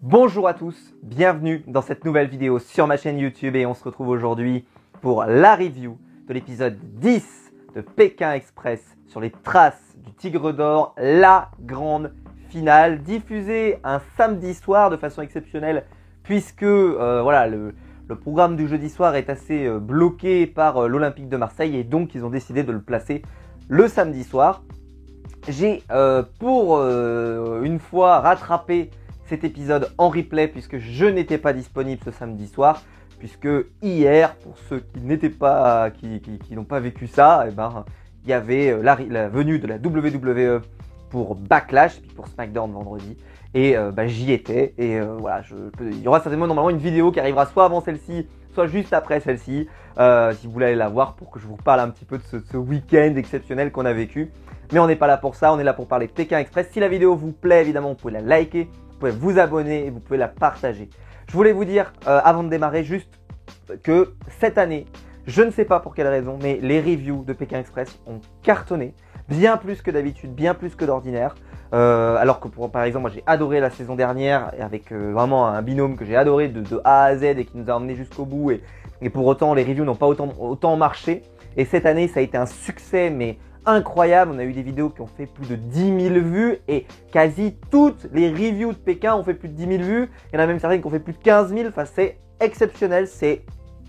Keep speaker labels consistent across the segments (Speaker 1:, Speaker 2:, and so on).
Speaker 1: Bonjour à tous, bienvenue dans cette nouvelle vidéo sur ma chaîne YouTube et on se retrouve aujourd'hui pour la review de l'épisode 10 de Pékin Express sur les traces du Tigre d'Or, la grande finale diffusée un samedi soir de façon exceptionnelle puisque le programme du jeudi soir est assez bloqué par l'Olympique de Marseille et donc ils ont décidé de le placer le samedi soir. J'ai pour une fois rattrapé cet épisode en replay puisque je n'étais pas disponible ce samedi soir, puisque hier, pour ceux qui n'étaient pas, qui n'ont pas vécu ça, il y avait la venue de la WWE pour Backlash, puis pour SmackDown vendredi, et j'y étais, et il y aura certainement normalement une vidéo qui arrivera soit avant celle-ci, soit juste après celle-ci, si vous voulez aller la voir pour que je vous parle un petit peu de ce week-end exceptionnel qu'on a vécu. Mais on n'est pas là pour ça, on est là pour parler de Pékin Express. Si la vidéo vous plaît, évidemment, vous pouvez la liker, vous pouvez vous abonner et vous pouvez la partager. Je voulais vous dire, avant de démarrer, juste que cette année, je ne sais pas pour quelle raison, mais les reviews de Pékin Express ont cartonné, bien plus que d'habitude, bien plus que d'ordinaire. Alors que par exemple, moi j'ai adoré la saison dernière, avec vraiment un binôme que j'ai adoré de A à Z et qui nous a emmenés jusqu'au bout. Et pour autant, les reviews n'ont pas autant marché. Et cette année, ça a été un succès, mais incroyable. On a eu des vidéos qui ont fait plus de 10 000 vues et quasi toutes les reviews de Pékin ont fait plus de 10 000 vues. Il y en a même certaines qui ont fait plus de 15 000. Enfin, c'est exceptionnel, c'est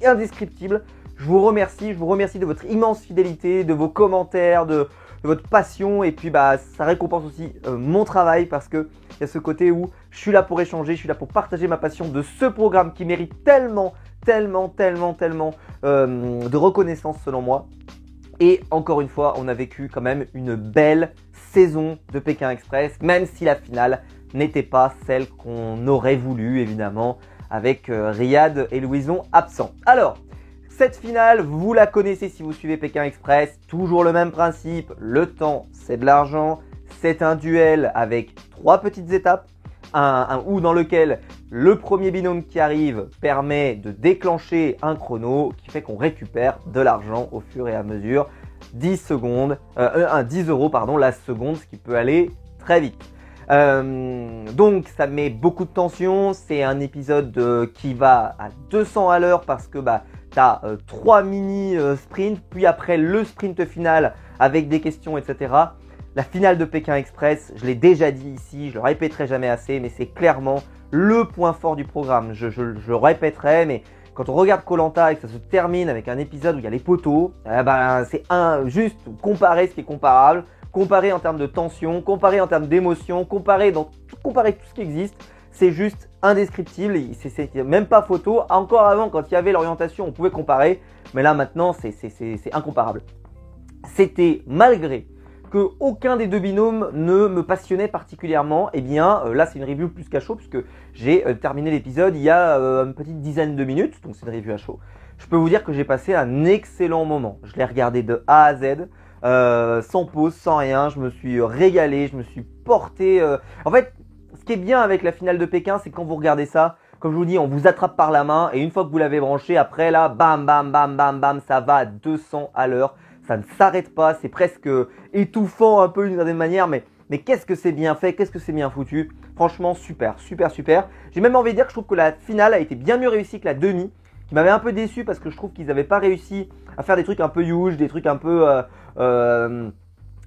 Speaker 1: indescriptible. Je vous remercie de votre immense fidélité, de vos commentaires, de votre passion. Et puis, ça récompense aussi mon travail parce qu'il y a ce côté où je suis là pour échanger, je suis là pour partager ma passion de ce programme qui mérite tellement de reconnaissance selon moi. Et encore une fois, on a vécu quand même une belle saison de Pékin Express, même si la finale n'était pas celle qu'on aurait voulu, évidemment, avec Riyad et Louison absents. Alors, cette finale, vous la connaissez si vous suivez Pékin Express, toujours le même principe, le temps c'est de l'argent, c'est un duel avec 3 petites étapes, dans lequel le premier binôme qui arrive permet de déclencher un chrono qui fait qu'on récupère de l'argent au fur et à mesure, 10 euros la seconde, ce qui peut aller très vite. Donc ça met beaucoup de tension, c'est un épisode qui va à 200 à l'heure parce que tu as 3 mini sprints, puis après le sprint final avec des questions, etc. La finale de Pékin Express, je l'ai déjà dit ici, je le répéterai jamais assez, mais c'est clairement le point fort du programme. Je le répéterai, mais quand on regarde Koh-Lanta et que ça se termine avec un épisode où il y a les poteaux, c'est juste comparer ce qui est comparable, comparer en termes de tension, comparer en termes d'émotion, comparer tout ce qui existe, c'est juste indescriptible, c'est même pas photo. Encore avant, quand il y avait l'orientation, on pouvait comparer, mais là maintenant, c'est incomparable. C'était malgré que aucun des deux binômes ne me passionnait particulièrement, là c'est une review plus qu'à chaud puisque j'ai terminé l'épisode il y a une petite dizaine de minutes, donc c'est une review à chaud. Je peux vous dire que j'ai passé un excellent moment. Je l'ai regardé de A à Z, sans pause, sans rien. Je me suis régalé, je me suis porté. En fait, ce qui est bien avec la finale de Pékin, c'est quand vous regardez ça, comme je vous dis, on vous attrape par la main et une fois que vous l'avez branché, après là, bam, bam, bam, bam, bam, ça va à 200 à l'heure. Ça ne s'arrête pas, c'est presque étouffant un peu d'une certaine manière, mais qu'est-ce que c'est bien fait, qu'est-ce que c'est bien foutu. Franchement, super. J'ai même envie de dire que je trouve que la finale a été bien mieux réussie que la demi, qui m'avait un peu déçu parce que je trouve qu'ils n'avaient pas réussi à faire des trucs un peu huge, des trucs un peu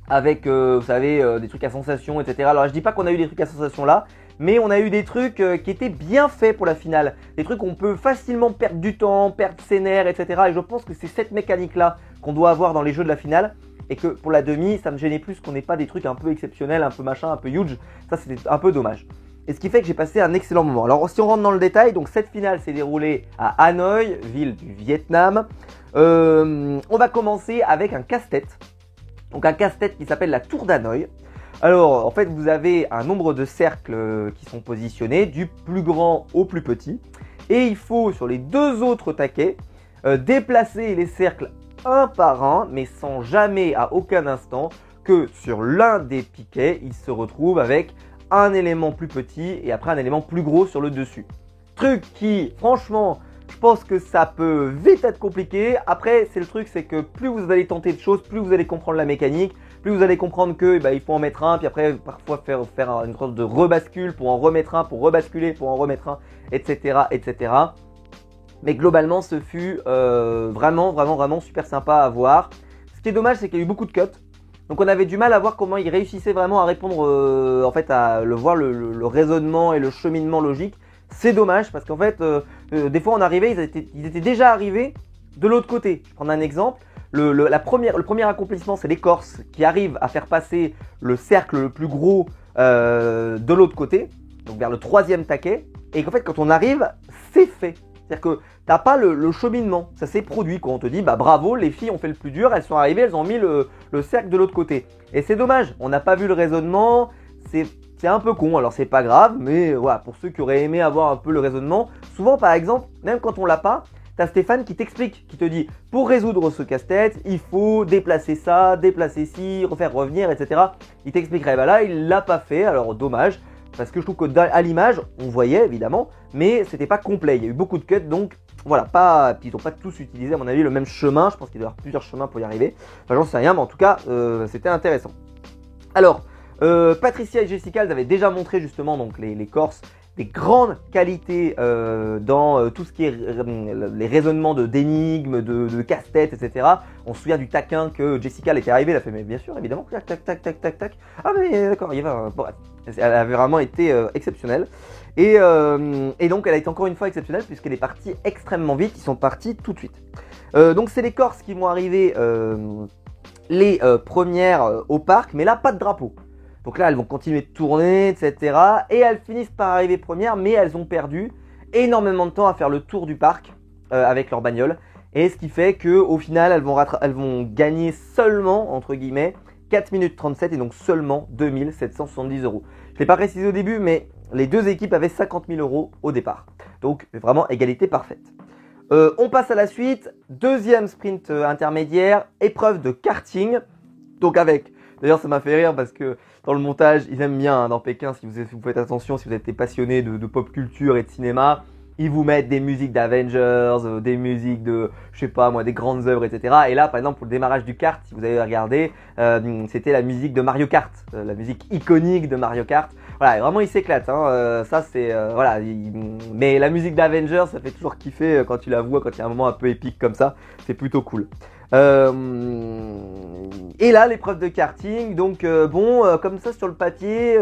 Speaker 1: avec, vous savez, des trucs à sensation, etc. Alors je dis pas qu'on a eu des trucs à sensation là, mais on a eu des trucs qui étaient bien faits pour la finale. Des trucs où on peut facilement perdre du temps, perdre ses nerfs, etc. Et je pense que c'est cette mécanique-là qu'on doit avoir dans les jeux de la finale. Et que pour la demi, ça me gênait plus qu'on n'ait pas des trucs un peu exceptionnels, un peu machin, un peu huge. Ça, c'était un peu dommage. Et ce qui fait que j'ai passé un excellent moment. Alors si on rentre dans le détail, donc cette finale s'est déroulée à Hanoï, ville du Vietnam. On va commencer avec un casse-tête. Donc un casse-tête qui s'appelle la Tour d'Hanoï. Alors en fait vous avez un nombre de cercles qui sont positionnés du plus grand au plus petit. Et il faut sur les 2 autres taquets déplacer les cercles un par un, mais sans jamais à aucun instant que sur l'un des piquets, il se retrouve avec un élément plus petit et après un élément plus gros sur le dessus. Truc qui, franchement, je pense que ça peut vite être compliqué. Après, c'est le truc, c'est que plus vous allez tenter de choses, plus vous allez comprendre la mécanique, plus vous allez comprendre que il faut en mettre un, puis après parfois faire une sorte de rebascule pour en remettre un, pour rebasculer, pour en remettre un, etc. etc. Mais globalement, ce fut vraiment super sympa à voir. Ce qui est dommage, c'est qu'il y a eu beaucoup de cuts. Donc on avait du mal à voir comment ils réussissaient vraiment à répondre, en fait, à voir le raisonnement et le cheminement logique. C'est dommage parce qu'en fait, des fois on arrivait, ils étaient déjà arrivés de l'autre côté. Je prends un exemple. Le premier accomplissement, c'est les Corses qui arrivent à faire passer le cercle le plus gros de l'autre côté, donc vers le 3e taquet. Et qu'en fait, quand on arrive, c'est fait. C'est-à-dire que t'as pas le cheminement, ça s'est produit quand on te dit bah bravo, les filles ont fait le plus dur, elles sont arrivées, elles ont mis le cercle de l'autre côté. Et c'est dommage, on n'a pas vu le raisonnement, c'est un peu con, alors c'est pas grave, mais voilà, pour ceux qui auraient aimé avoir un peu le raisonnement, souvent par exemple, même quand on l'a pas, t'as Stéphane qui t'explique, qui te dit pour résoudre ce casse-tête, il faut déplacer ça, déplacer ci, refaire revenir, etc. Il t'expliquerait, bah là il l'a pas fait, alors dommage. Parce que je trouve qu'à l'image, on voyait évidemment, mais c'était pas complet. Il y a eu beaucoup de cuts, donc voilà, ils n'ont pas tous utilisé à mon avis le même chemin. Je pense qu'il doit y avoir plusieurs chemins pour y arriver. Enfin, j'en sais rien, mais en tout cas, c'était intéressant. Alors, Patricia et Jessica, elles avaient déjà montré justement donc les Corses des grandes qualités dans tout ce qui est les raisonnements d'énigmes, de casse-tête, etc. On se souvient du taquin que Jessica, elle était arrivée, elle a fait mais bien sûr, évidemment, tac, tac, tac, tac, tac, tac. Ah mais d'accord, il y va. Bon, elle avait vraiment été exceptionnelle. Et donc elle a été encore une fois exceptionnelle puisqu'elle est partie extrêmement vite, ils sont partis tout de suite. Donc c'est les Corses qui vont arriver les premières au parc, mais là pas de drapeau. Donc là, elles vont continuer de tourner, etc. Et elles finissent par arriver premières, mais elles ont perdu énormément de temps à faire le tour du parc avec leur bagnole. Et ce qui fait qu'au final, elles vont gagner seulement, entre guillemets, 4 minutes 37 et donc seulement 2770 €. Je ne l'ai pas précisé au début, mais les deux équipes avaient 50 000 € au départ. Donc vraiment égalité parfaite. On passe à la suite. Deuxième sprint intermédiaire, épreuve de karting. Donc avec... D'ailleurs, ça m'a fait rire parce que dans le montage, ils aiment bien dans Pékin, si vous faites attention, si vous êtes passionné de pop culture et de cinéma, ils vous mettent des musiques d'Avengers, des musiques de, je sais pas moi, des grandes œuvres, etc. Et là, par exemple, pour le démarrage du kart, si vous avez regardé, c'était la musique de Mario Kart, la musique iconique de Mario Kart. Voilà, vraiment, il s'éclate. Hein. Ça, c'est voilà. Mais la musique d'Avengers, ça fait toujours kiffer quand tu la vois, quand il y a un moment un peu épique comme ça. C'est plutôt cool. Et là, l'épreuve de karting, donc comme ça sur le papier,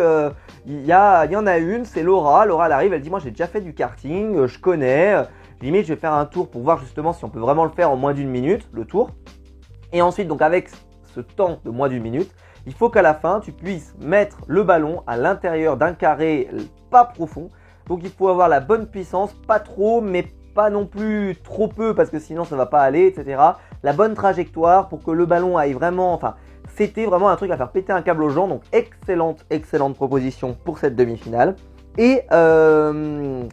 Speaker 1: il y en a une, c'est Laura. Laura, elle arrive, elle dit moi j'ai déjà fait du karting, je connais, limite je vais faire un tour pour voir justement si on peut vraiment le faire en moins d'1 minute, le tour. Et ensuite, donc avec ce temps de moins d'1 minute, il faut qu'à la fin tu puisses mettre le ballon à l'intérieur d'un carré pas profond. Donc il faut avoir la bonne puissance, pas trop, mais pas non plus trop peu parce que sinon ça va pas aller, etc. La bonne trajectoire pour que le ballon aille vraiment, enfin c'était vraiment un truc à faire péter un câble aux gens, donc excellente proposition pour cette demi-finale. Et le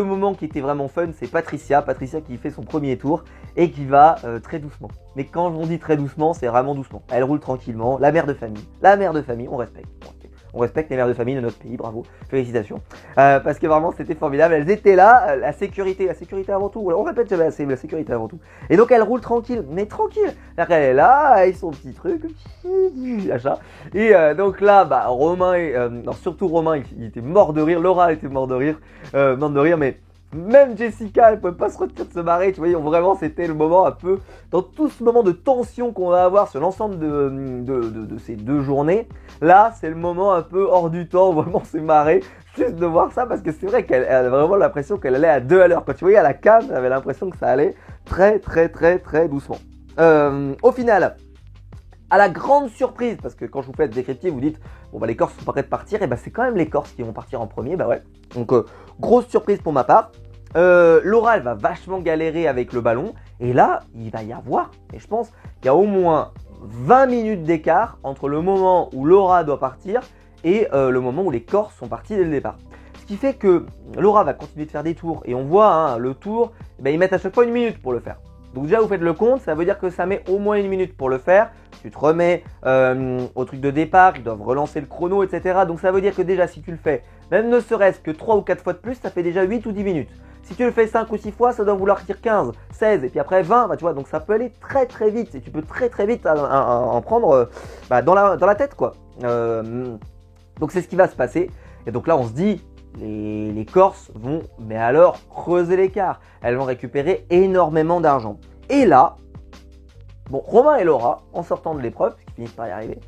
Speaker 1: moment qui était vraiment fun, c'est Patricia qui fait son premier tour et qui va très doucement. Mais quand on dit très doucement, c'est vraiment doucement. Elle roule tranquillement, la mère de famille, on respecte. On respecte les mères de famille de notre pays, bravo, félicitations. Parce que vraiment c'était formidable, elles étaient là, la sécurité avant tout, on répète jamais assez, la sécurité avant tout. Et donc elle roule tranquille, mais tranquille. Elle est là, avec son petit truc, achat. Et donc là, bah Romain, surtout Romain, il était mort de rire, Laura était mort de rire, mais... Même Jessica, elle ne pouvait pas se retenir de se marrer, tu vois, vraiment c'était le moment un peu, dans tout ce moment de tension qu'on va avoir sur l'ensemble de ces 2 journées, là c'est le moment un peu hors du temps, vraiment c'est marrer, juste de voir ça, parce que c'est vrai qu'elle avait vraiment l'impression qu'elle allait à 2 à l'heure, quand tu voyais à la cam, elle avait l'impression que ça allait très doucement. Au final, à la grande surprise, parce que quand je vous fais décrypter, vous dites bon bah les Corses sont pas prêts de partir, et bah c'est quand même les Corses qui vont partir en premier, bah ouais. Donc grosse surprise pour ma part. Laura elle va vachement galérer avec le ballon, et là il va y avoir, et je pense qu'il y a au moins 20 minutes d'écart entre le moment où Laura doit partir et le moment où les Corses sont partis dès le départ. Ce qui fait que Laura va continuer de faire des tours, et on voit hein, le tour, bah, ils mettent à chaque fois 1 minute pour le faire. Donc déjà vous faites le compte, ça veut dire que ça met au moins 1 minute pour le faire. Tu te remets au truc de départ, ils doivent relancer le chrono, etc. Donc ça veut dire que déjà si tu le fais, même ne serait-ce que 3 ou 4 fois de plus, ça fait déjà 8 ou 10 minutes. Si tu le fais 5 ou 6 fois, ça doit vouloir dire 15, 16 et puis après 20, bah, tu vois, donc ça peut aller très très vite et tu peux très très vite en prendre dans la tête quoi. Donc c'est ce qui va se passer et donc là on se dit les Corses vont mais alors creuser l'écart, elles vont récupérer énormément d'argent. Et là, bon, Romain et Laura, en sortant de l'épreuve, parce qu'ils finissent par y arriver,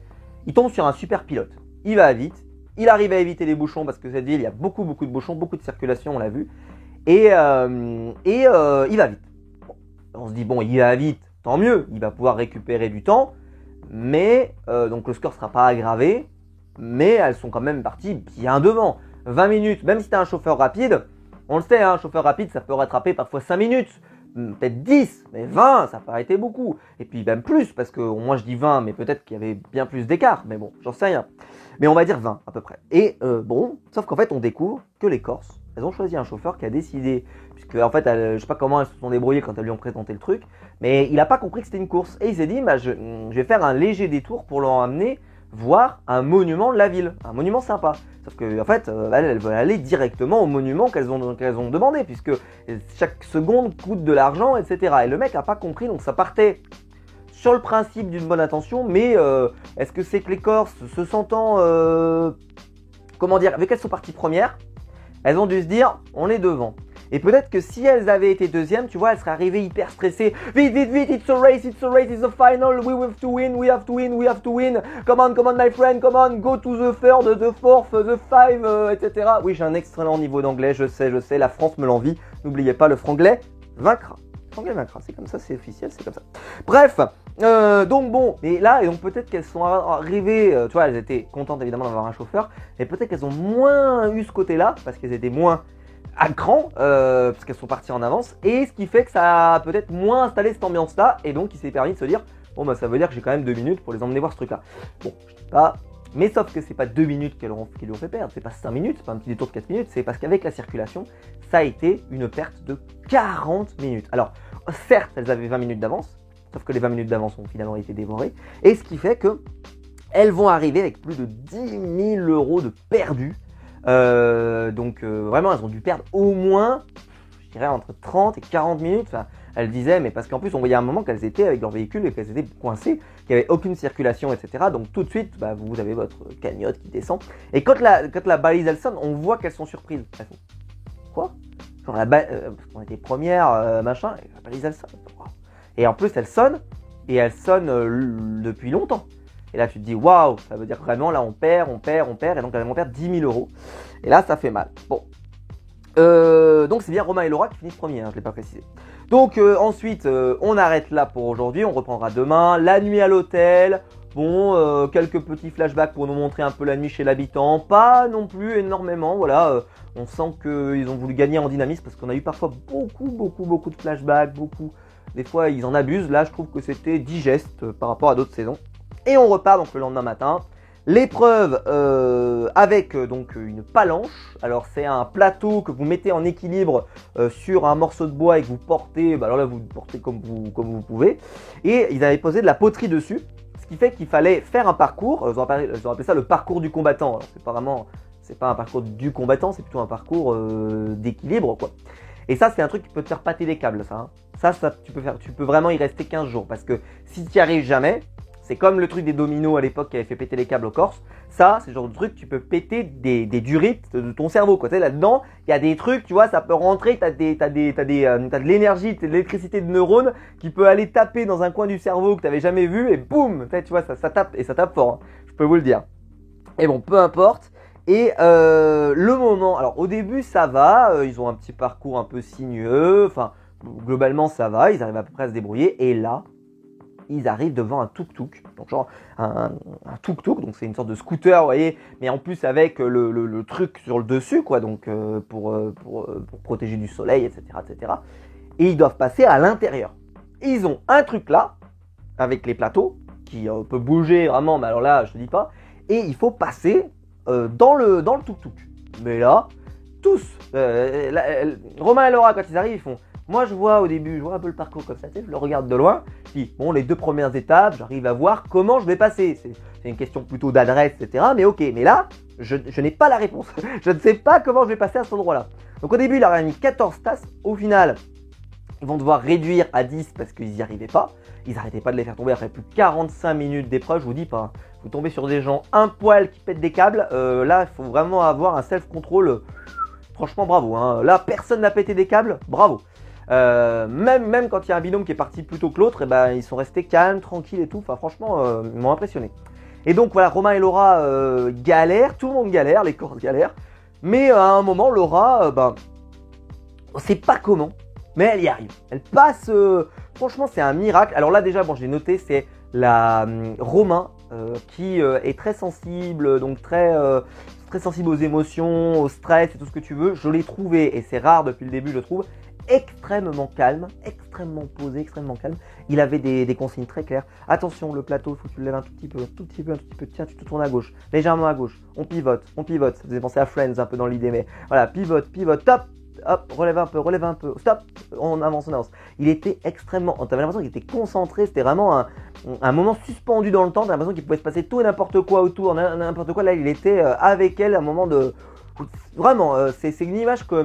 Speaker 1: ils tombent sur un super pilote. Il va vite, il arrive à éviter les bouchons parce que cette ville, il y a beaucoup de bouchons, beaucoup de circulation, on l'a vu. Et il va vite. Bon, on se dit, bon, il va vite, tant mieux, il va pouvoir récupérer du temps, mais donc le score ne sera pas aggravé, mais elles sont quand même parties bien devant. 20 minutes, même si tu as un chauffeur rapide, on le sait, hein, un chauffeur rapide, ça peut rattraper parfois 5 minutes. Peut-être 10, mais 20, ça paraît été beaucoup. Et puis même plus, parce que moi je dis 20, mais peut-être qu'il y avait bien plus d'écart. Mais bon, j'en sais rien. Mais on va dire 20 à peu près. Et bon, sauf qu'en fait on découvre que les Corses, elles ont choisi un chauffeur qui a décidé, puisque en fait, je sais pas comment elles se sont débrouillées quand elles lui ont présenté le truc, mais il n'a pas compris que c'était une course. Et il s'est dit, bah, je vais faire un léger détour pour leur amener voir un monument de la ville, un monument sympa. Sauf que en fait, elles veulent aller directement au monument qu'elles ont demandé, puisque chaque seconde coûte de l'argent, etc. Et le mec n'a pas compris, donc ça partait sur le principe d'une bonne intention, mais est-ce que c'est que les Corses, se sentant, comment dire, vu qu'elles sont parties premières, elles ont dû se dire, on est devant. Et peut-être que si elles avaient été deuxièmes, tu vois, elles seraient arrivées hyper stressées. Vite, vite, vite, it's a race, it's a final, we have to win, we have to win, we have to win. Come on, my friend, come on, go to the third, the fourth, the five, etc. Oui, j'ai un excellent niveau d'anglais, je sais, la France me l'envie. N'oubliez pas, le franglais vaincra. Le franglais vaincra, c'est comme ça, c'est officiel, c'est comme ça. Bref, donc bon, et là, et donc peut-être qu'elles sont arrivées, tu vois, elles étaient contentes évidemment d'avoir un chauffeur, mais peut-être qu'elles ont moins eu ce côté-là, parce qu'elles étaient moins à cran, parce qu'elles sont parties en avance, et ce qui fait que ça a peut-être moins installé cette ambiance-là, et donc il s'est permis de se dire, bon bah ça veut dire que j'ai quand même 2 minutes pour les emmener voir ce truc-là. Bon, je sais pas, mais sauf que c'est pas 2 minutes qui lui ont fait perdre, c'est pas 5 minutes, c'est pas un petit détour de 4 minutes, c'est parce qu'avec la circulation, ça a été une perte de 40 minutes. Alors, certes, elles avaient 20 minutes d'avance, sauf que les 20 minutes d'avance ont finalement été dévorées, et ce qui fait que elles vont arriver avec plus de 10 000 € de perdus. Donc vraiment elles ont dû perdre au moins, je dirais, entre 30 et 40 minutes. Enfin, elles disaient, mais parce qu'en plus on voyait à un moment qu'elles étaient avec leur véhicule et qu'elles étaient coincées, qu'il n'y avait aucune circulation, etc. Donc tout de suite, bah, vous avez votre cagnotte qui descend. Et quand la balise elle sonne, on voit qu'elles sont surprises. Elles font, quoi? Genre parce qu'on était première, machin, et la balise elle sonne. Et en plus elle sonne, et elle sonne depuis longtemps. Et là, tu te dis, waouh, ça veut dire vraiment, là, on perd, et donc elles vont perdre 10 000 €. Et là, ça fait mal. Bon. Donc, c'est bien Romain et Laura qui finissent premiers, hein, je ne l'ai pas précisé. Donc, ensuite, on arrête là pour aujourd'hui. On reprendra demain. La nuit à l'hôtel. Bon, quelques petits flashbacks pour nous montrer un peu la nuit chez l'habitant. Pas non plus énormément, voilà. On sent qu'ils ont voulu gagner en dynamisme parce qu'on a eu parfois beaucoup de flashbacks, Des fois, ils en abusent. Là, je trouve que c'était digeste par rapport à d'autres saisons. Et on repart donc le lendemain matin. L'épreuve avec donc une palanche. Alors c'est un plateau que vous mettez en équilibre sur un morceau de bois et que vous portez. Bah alors là vous portez comme vous pouvez. Et ils avaient posé de la poterie dessus. Ce qui fait qu'il fallait faire un parcours. Ils ont appelé ça le parcours du combattant. Alors c'est pas un parcours du combattant, c'est plutôt un parcours d'équilibre quoi. Et ça c'est un truc qui peut te faire pâter des câbles ça. Hein. Ça tu peux vraiment y rester 15 jours. Parce que si tu n'y arrives jamais. C'est comme le truc des dominos à l'époque qui avait fait péter les câbles aux Corses. Ça, c'est le genre de truc, tu peux péter des durites de ton cerveau. Tu sais, là-dedans, il y a des trucs, tu vois, ça peut rentrer, t'as de l'énergie, de l'électricité de neurones qui peut aller taper dans un coin du cerveau que tu n'avais jamais vu et boum, tu vois, ça tape et ça tape fort. Hein, je peux vous le dire. Et bon, peu importe. Et le moment, alors au début ça va, ils ont un petit parcours un peu sinueux, enfin globalement ça va, ils arrivent à peu près à se débrouiller. Et là, ils arrivent devant un tuk-tuk, donc genre un tuk-tuk, donc c'est une sorte de scooter, vous voyez, mais en plus avec le truc sur le dessus, quoi, donc pour protéger du soleil, etc., etc. Et ils doivent passer à l'intérieur. Et ils ont un truc là, avec les plateaux, qui peut bouger vraiment, mais alors là, je te dis pas, et il faut passer dans le tuk-tuk. Mais là, tous, Romain et Laura, quand ils arrivent, ils font... Moi, je vois au début, je vois un peu le parcours comme ça, je le regarde de loin. Je dis, bon, les 2 premières étapes, j'arrive à voir comment je vais passer. C'est une question plutôt d'adresse, etc. Mais ok, mais là, je n'ai pas la réponse. Je ne sais pas comment je vais passer à cet endroit-là. Donc au début, il leur a mis 14 tasses. Au final, ils vont devoir réduire à 10 parce qu'ils n'y arrivaient pas. Ils n'arrêtaient pas de les faire tomber après plus de 45 minutes d'épreuve. Je vous dis pas, hein. Vous tombez sur des gens un poil qui pètent des câbles. Là, il faut vraiment avoir un self-control. Franchement, bravo, hein. Là, personne n'a pété des câbles. Bravo. Même quand il y a un binôme qui est parti plus tôt que l'autre, ils sont restés calmes, tranquilles et tout. Enfin, franchement, ils m'ont impressionné. Et donc voilà, Romain et Laura galèrent. Tout le monde galère, les corses galèrent. Mais à un moment, Laura, on sait pas comment, mais elle y arrive. Elle passe, franchement c'est un miracle. Alors là déjà, j'ai noté, c'est Romain qui est très sensible, donc très sensible aux émotions, au stress et tout ce que tu veux. Je l'ai trouvé, et c'est rare depuis le début, je trouve, extrêmement calme, extrêmement posé, extrêmement calme. Il avait des consignes très claires. Attention, le plateau, il faut que tu le lèves un tout petit peu, un tout petit peu. Tiens, tu te tournes à gauche, légèrement à gauche. On pivote. Ça faisait penser à Friends un peu dans l'idée, mais voilà, pivote, top. Hop, relève un peu, stop, on avance. Il était extrêmement, on avait l'impression qu'il était concentré, c'était vraiment un moment suspendu dans le temps, t'as l'impression qu'il pouvait se passer tout et n'importe quoi autour, n'importe quoi. Là, il était avec elle à un moment de... Vraiment, c'est une image que...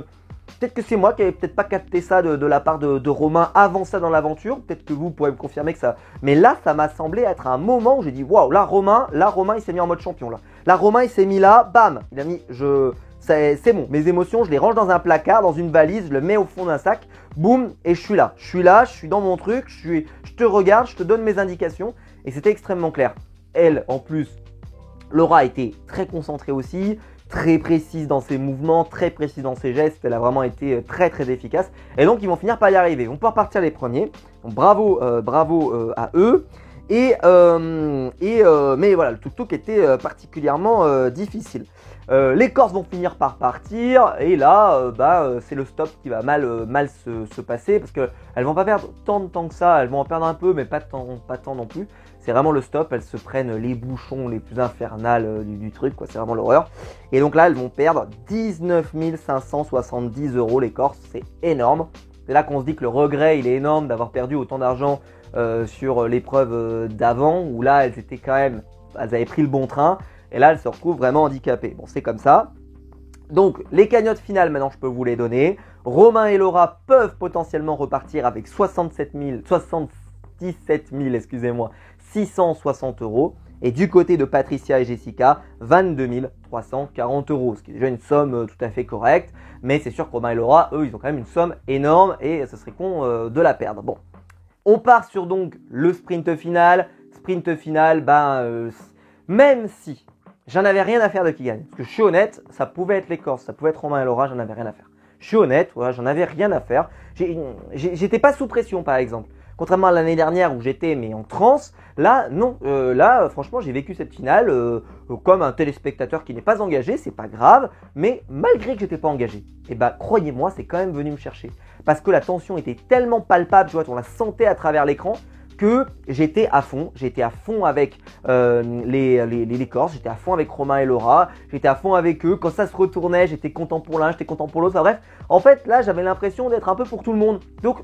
Speaker 1: Peut-être que c'est moi qui n'avais peut-être pas capté ça de la part de Romain avant ça dans l'aventure. Peut-être que vous pourrez me confirmer que ça... Mais là, ça m'a semblé être un moment où j'ai dit, waouh, là, Romain, il s'est mis en mode champion. Là, Romain, il s'est mis là, bam, il a mis... C'est bon, mes émotions, je les range dans un placard, dans une valise, je le mets au fond d'un sac, boum, et je suis là, je suis dans mon truc, je te regarde, je te donne mes indications, et c'était extrêmement clair. Elle, en plus, Laura était très concentrée aussi, très précise dans ses mouvements, très précise dans ses gestes, elle a vraiment été très très efficace, et donc ils vont finir par y arriver, ils vont pouvoir partir les premiers, donc bravo à eux. Mais voilà, le tuk-tuk était particulièrement difficile. Les Corses vont finir par partir et là, c'est le stop qui va mal se passer parce qu'elles vont pas perdre tant de temps que ça, elles vont en perdre un peu mais pas tant non plus. C'est vraiment le stop, elles se prennent les bouchons les plus infernales du truc, quoi. C'est vraiment l'horreur. Et donc là, elles vont perdre 19 570 € les Corses, c'est énorme. C'est là qu'on se dit que le regret, il est énorme d'avoir perdu autant d'argent sur l'épreuve d'avant où là, elles avaient pris le bon train. Et là, elles se retrouvent vraiment handicapées. Bon, c'est comme ça. Donc, les cagnottes finales, maintenant, je peux vous les donner. Romain et Laura peuvent potentiellement repartir avec 77 660 €. Et du côté de Patricia et Jessica, 22 340 €. Ce qui est déjà une somme tout à fait correcte. Mais c'est sûr que Romain et Laura, eux, ils ont quand même une somme énorme. Et ce serait con de la perdre. Bon, on part sur donc le sprint final. Même si... j'en avais rien à faire de qui gagne. Parce que je suis honnête, ça pouvait être les Corses, ça pouvait être Romain et Laura, j'en avais rien à faire. Je suis honnête, voilà, j'en avais rien à faire. J'étais pas sous pression par exemple. Contrairement à l'année dernière où j'étais mais en transe, là non. Là franchement j'ai vécu cette finale comme un téléspectateur qui n'est pas engagé, c'est pas grave. Mais malgré que j'étais pas engagé, et croyez-moi c'est quand même venu me chercher. Parce que la tension était tellement palpable, tu vois, on la sentait à travers l'écran. Que j'étais à fond avec les Corses, j'étais à fond avec Romain et Laura, j'étais à fond avec eux. Quand ça se retournait, j'étais content pour l'un, j'étais content pour l'autre. Enfin, bref, en fait, là, j'avais l'impression d'être un peu pour tout le monde. Donc,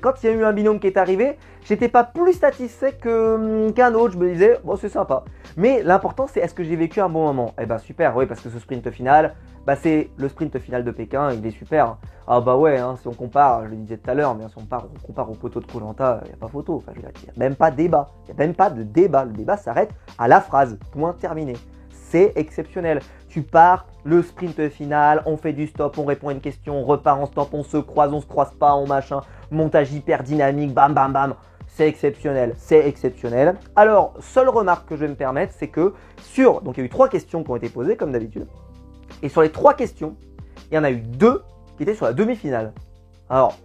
Speaker 1: quand il y a eu un binôme qui est arrivé, j'étais pas plus satisfait qu'un autre. Je me disais, bon, c'est sympa. Mais l'important, c'est est-ce que j'ai vécu un bon moment? Eh ben, super, oui, parce que ce sprint final, c'est le sprint final de Pékin, il est super. Ah bah ouais, hein, si on compare, je le disais tout à l'heure, mais si on compare au poteau de Koh Lanta, il n'y a pas photo. Enfin, il n'y a même pas débat. Il n'y a même pas de débat. Le débat s'arrête à la phrase. Point terminé. C'est exceptionnel. Tu pars, le sprint final, on fait du stop, on répond à une question, on repart en stop, on se croise pas, on machin. Montage hyper dynamique, bam bam bam. C'est exceptionnel, c'est exceptionnel. Alors, seule remarque que je vais me permettre, c'est que donc il y a eu 3 questions qui ont été posées comme d'habitude. Et sur les 3 questions, il y en a eu 2 qui étaient sur la demi-finale. Alors,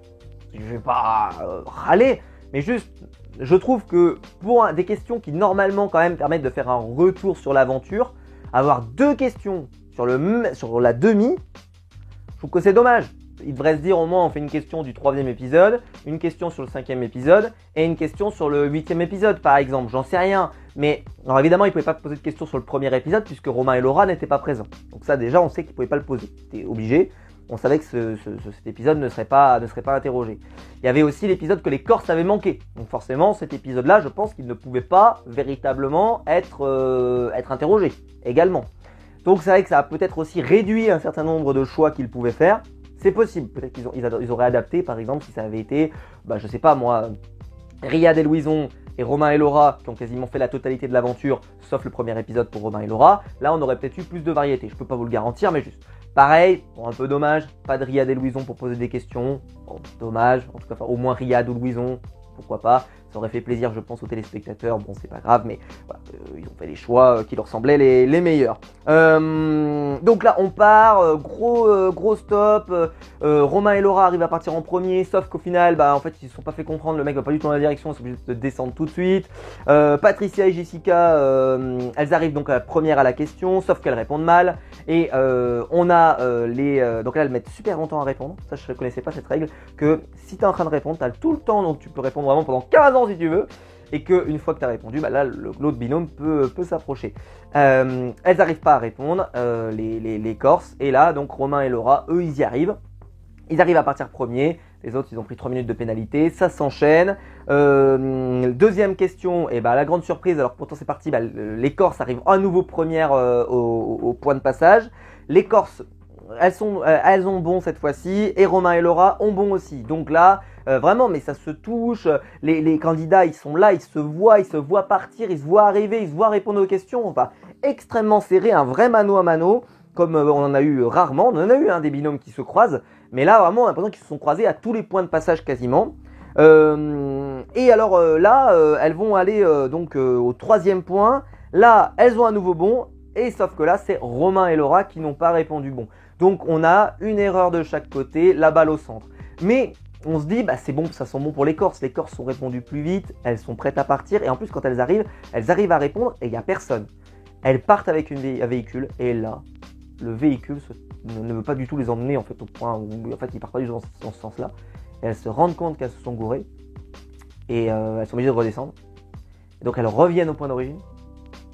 Speaker 1: je vais pas râler, mais juste, je trouve que pour des questions qui normalement quand même permettent de faire un retour sur l'aventure, avoir 2 questions sur la demi, je trouve que c'est dommage. Il devrait se dire au moins on fait une question du 3e épisode, une question sur le 5e épisode et une question sur le 8e épisode par exemple, j'en sais rien. Mais alors évidemment il ne pouvait pas poser de questions sur le premier épisode puisque Romain et Laura n'étaient pas présents. Donc ça déjà on sait qu'il ne pouvait pas le poser, c'était obligé. On savait que cet épisode ne serait pas interrogé. Il y avait aussi l'épisode que les Corses avaient manqué. Donc forcément cet épisode-là je pense qu'il ne pouvait pas véritablement être interrogé également. Donc c'est vrai que ça a peut-être aussi réduit un certain nombre de choix qu'ils pouvaient faire. C'est possible, peut-être qu'ils auraient adapté par exemple si ça avait été, je sais pas moi, Riyad et Louison et Romain et Laura qui ont quasiment fait la totalité de l'aventure, sauf le premier épisode pour Romain et Laura. Là on aurait peut-être eu plus de variété, je peux pas vous le garantir mais juste. Pareil, bon, un peu dommage, pas de Riyad et Louison pour poser des questions, bon, dommage, en tout cas au moins Riyad ou Louison, pourquoi pas. Ça aurait fait plaisir, je pense, aux téléspectateurs. Bon, c'est pas grave, mais voilà, ils ont fait les choix qui leur semblaient les meilleurs. Donc là, on part, gros stop. Romain et Laura arrivent à partir en premier, sauf qu'au final, en fait, ils se sont pas fait comprendre. Le mec va pas du tout dans la direction, ils sont obligés de descendre tout de suite. Patricia et Jessica, elles arrivent donc à la première à la question, sauf qu'elles répondent mal. Et on a donc là, elles mettent super longtemps à répondre. Ça, je ne connaissais pas cette règle. Que si tu es en train de répondre, tu as tout le temps, donc tu peux répondre vraiment pendant 15 ans si tu veux. Et qu'une fois que tu as répondu, là, l'autre binôme peut s'approcher. Elles n'arrivent pas à répondre, les Corses. Et là, donc Romain et Laura, eux, ils y arrivent. Ils arrivent à partir premier. Les autres, ils ont pris 3 minutes de pénalité. Ça s'enchaîne. Deuxième question, et la grande surprise, alors pourtant c'est parti, les Corses arrivent à nouveau premières au point de passage. Les Corses, elles ont bon cette fois-ci, et Romain et Laura ont bon aussi. Donc là, vraiment, mais ça se touche. Les candidats, ils sont là, ils se voient partir, ils se voient arriver, ils se voient répondre aux questions. Enfin, extrêmement serré, un vrai mano à mano, comme on en a eu rarement. On en a eu des binômes qui se croisent, mais là, vraiment, on a l'impression qu'ils se sont croisés à tous les points de passage quasiment. Et alors là, elles vont aller donc au 3e point. Là, elles ont un nouveau bon, et sauf que là, c'est Romain et Laura qui n'ont pas répondu bon. Donc on a une erreur de chaque côté, la balle au centre. Mais on se dit, c'est bon, ça sent bon pour les Corses. Les Corses ont répondu plus vite, elles sont prêtes à partir. Et en plus, quand elles arrivent à répondre et il n'y a personne. Elles partent avec un véhicule et là, le véhicule ne veut pas du tout les emmener en fait au point où en fait, il ne part pas du tout dans ce sens-là. Et elles se rendent compte qu'elles se sont gourées et elles sont obligées de redescendre. Et donc elles reviennent au point d'origine.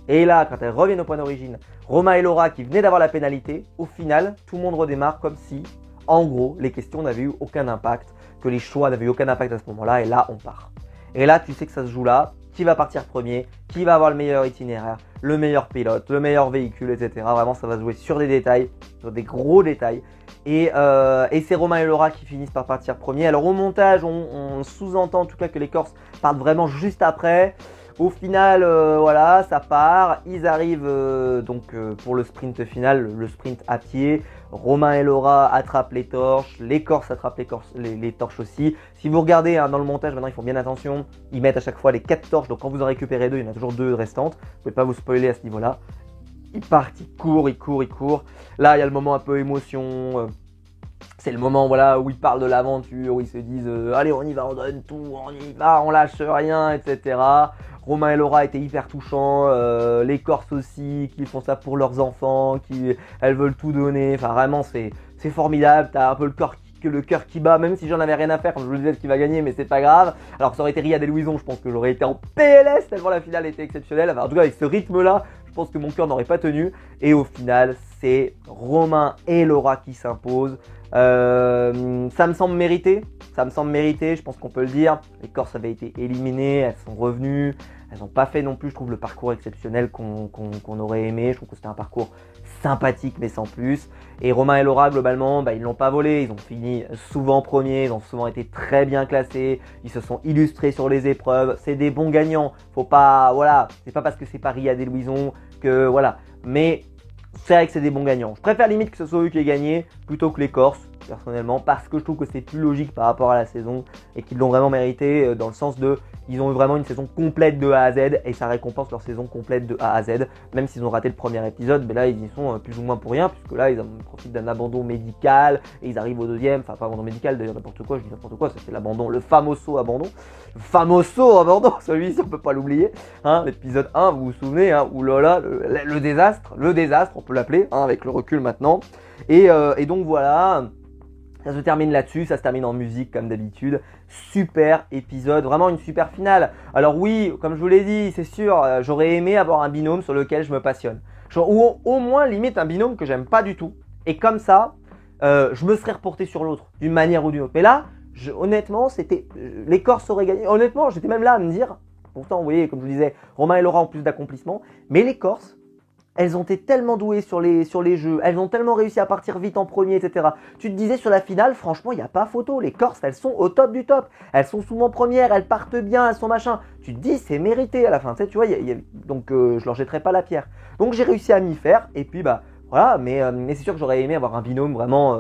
Speaker 1: Et là, quand elles reviennent au point d'origine, Romain et Laura qui venaient d'avoir la pénalité, au final, tout le monde redémarre comme si, en gros, les questions n'avaient eu aucun impact, que les choix n'avaient eu aucun impact à ce moment-là, et là, on part. Et là, tu sais que ça se joue là, qui va partir premier, qui va avoir le meilleur itinéraire, le meilleur pilote, le meilleur véhicule, etc. Vraiment, ça va se jouer sur des détails, sur des gros détails. Et c'est Romain et Laura qui finissent par partir premier. Alors au montage, on sous-entend en tout cas que les Corses partent vraiment juste après. Au final, voilà, ça part. Ils arrivent pour le sprint final, le sprint à pied. Romain et Laura attrapent les torches. Les Corses attrapent les torches aussi. Si vous regardez dans le montage, maintenant ils font bien attention. Ils mettent à chaque fois les 4 torches. Donc quand vous en récupérez 2, il y en a toujours 2 restantes. Vous ne pouvez pas vous spoiler à ce niveau-là. Ils partent, ils courent. Là, il y a le moment un peu émotion. C'est le moment où ils parlent de l'aventure, où ils se disent allez, on y va, on donne tout, on y va, on lâche rien, etc. Romain et Laura étaient hyper touchants, les Corses aussi, qui font ça pour leurs enfants, elles veulent tout donner. Enfin, vraiment, c'est formidable. T'as un peu le cœur qui bat, même si j'en avais rien à faire, comme je vous le disais, qui va gagner, mais c'est pas grave. Alors que ça aurait été Riyad et Louison, je pense que j'aurais été en PLS tellement la finale était exceptionnelle. Enfin, en tout cas, avec ce rythme-là, je pense que mon cœur n'aurait pas tenu. Et au final, c'est Romain et Laura qui s'imposent. Ça me semble mérité. Je pense qu'on peut le dire. Les Corses avaient été éliminées, elles sont revenues. Elles n'ont pas fait non plus, je trouve, le parcours exceptionnel qu'on aurait aimé. Je trouve que c'était un parcours sympathique, mais sans plus. Et Romain et Laura, globalement, ils l'ont pas volé. Ils ont fini souvent premiers, ils ont souvent été très bien classés. Ils se sont illustrés sur les épreuves. C'est des bons gagnants. Faut pas, c'est pas parce que c'est pas Riyad et Louison que, Mais c'est vrai que c'est des bons gagnants. Je préfère limite que ce soit eux qui aient gagné plutôt que les Corses, personnellement, parce que je trouve que c'est plus logique par rapport à la saison et qu'ils l'ont vraiment mérité dans le sens de ils ont eu vraiment une saison complète de A à Z et ça récompense leur saison complète de A à Z, même s'ils ont raté le premier épisode, mais là ils y sont plus ou moins pour rien, puisque là ils profitent d'un abandon médical et ils arrivent au deuxième, enfin pas abandon médical d'ailleurs, n'importe quoi, je dis n'importe quoi, c'était l'abandon, le famoso abandon, celui-ci on peut pas l'oublier, l'épisode 1, vous vous souvenez, oulala, le désastre, on peut l'appeler, avec le recul maintenant, et donc voilà. Ça se termine là-dessus, ça se termine en musique comme d'habitude. Super épisode, vraiment une super finale. Alors oui, comme je vous l'ai dit, c'est sûr, j'aurais aimé avoir un binôme sur lequel je me passionne. Ou au moins limite un binôme que j'aime pas du tout. Et comme ça, je me serais reporté sur l'autre, d'une manière ou d'une autre. Mais là, honnêtement, les Corses auraient gagné. Honnêtement, j'étais même là à me dire, pourtant vous voyez, comme je vous disais, Romain et Laura ont plus d'accomplissement. Mais les Corses, elles ont été tellement douées sur les jeux, elles ont tellement réussi à partir vite en premier, etc. Tu te disais sur la finale, franchement, il n'y a pas photo. Les Corses, elles sont au top du top. Elles sont souvent premières, elles partent bien, elles sont machin. Tu te dis, c'est mérité à la fin. Tu sais, tu vois, donc je leur jetterai pas la pierre. Donc j'ai réussi à m'y faire. Et puis, bah voilà, mais c'est sûr que j'aurais aimé avoir un binôme vraiment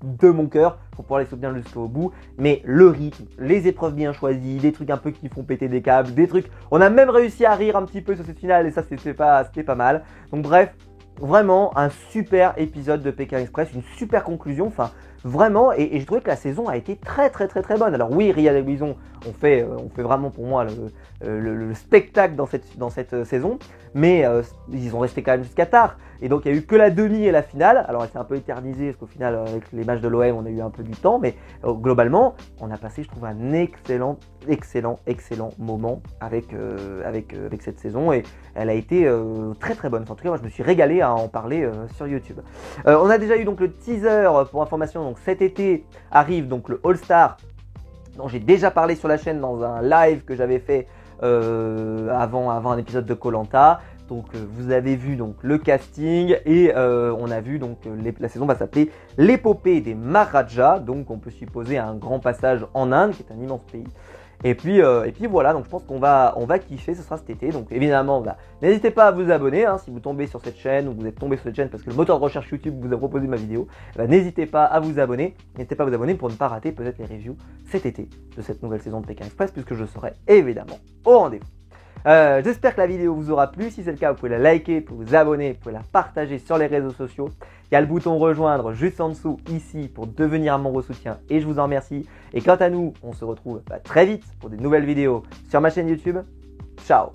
Speaker 1: de mon cœur pour pouvoir les soutenir jusqu'au bout. Mais le rythme, les épreuves bien choisies, des trucs un peu qui font péter des câbles, des trucs. On a même réussi à rire un petit peu sur cette finale et ça c'était pas mal. Donc bref, vraiment un super épisode de Pékin Express, une super conclusion. Enfin vraiment, et je trouvais que la saison a été très bonne. Alors oui, Riyad et Louison on fait vraiment pour moi le spectacle dans cette saison, mais ils ont resté quand même jusqu'à tard. Et donc il n'y a eu que la demi et la finale. Alors elle s'est un peu éternisée parce qu'au final avec les matchs de l'OM on a eu un peu du temps, mais globalement on a passé, je trouve, un excellent moment avec cette saison, et elle a été très bonne. Enfin, en tout cas moi je me suis régalé à en parler sur YouTube. On a déjà eu donc le teaser pour information. Donc cet été arrive donc le All Star dont j'ai déjà parlé sur la chaîne dans un live que j'avais fait avant un épisode de Koh-Lanta. Donc vous avez vu donc le casting, et on a vu donc la saison va s'appeler l'épopée des Maharajas. Donc on peut supposer un grand passage en Inde, qui est un immense pays. Et puis voilà, donc je pense qu'on va kiffer, ce sera cet été. Donc évidemment, n'hésitez pas à vous abonner, hein, si vous tombez sur cette chaîne, ou vous êtes tombé sur cette chaîne parce que le moteur de recherche YouTube vous a proposé ma vidéo, n'hésitez pas à vous abonner. N'hésitez pas à vous abonner pour ne pas rater peut-être les reviews cet été de cette nouvelle saison de Pékin Express, puisque je serai évidemment au rendez-vous. J'espère que la vidéo vous aura plu. Si c'est le cas, vous pouvez la liker, vous pouvez vous abonner, vous pouvez la partager sur les réseaux sociaux. Il y a le bouton rejoindre juste en dessous ici pour devenir un membre soutien, et je vous en remercie. Et quant à nous, on se retrouve très vite pour des nouvelles vidéos sur ma chaîne YouTube. Ciao!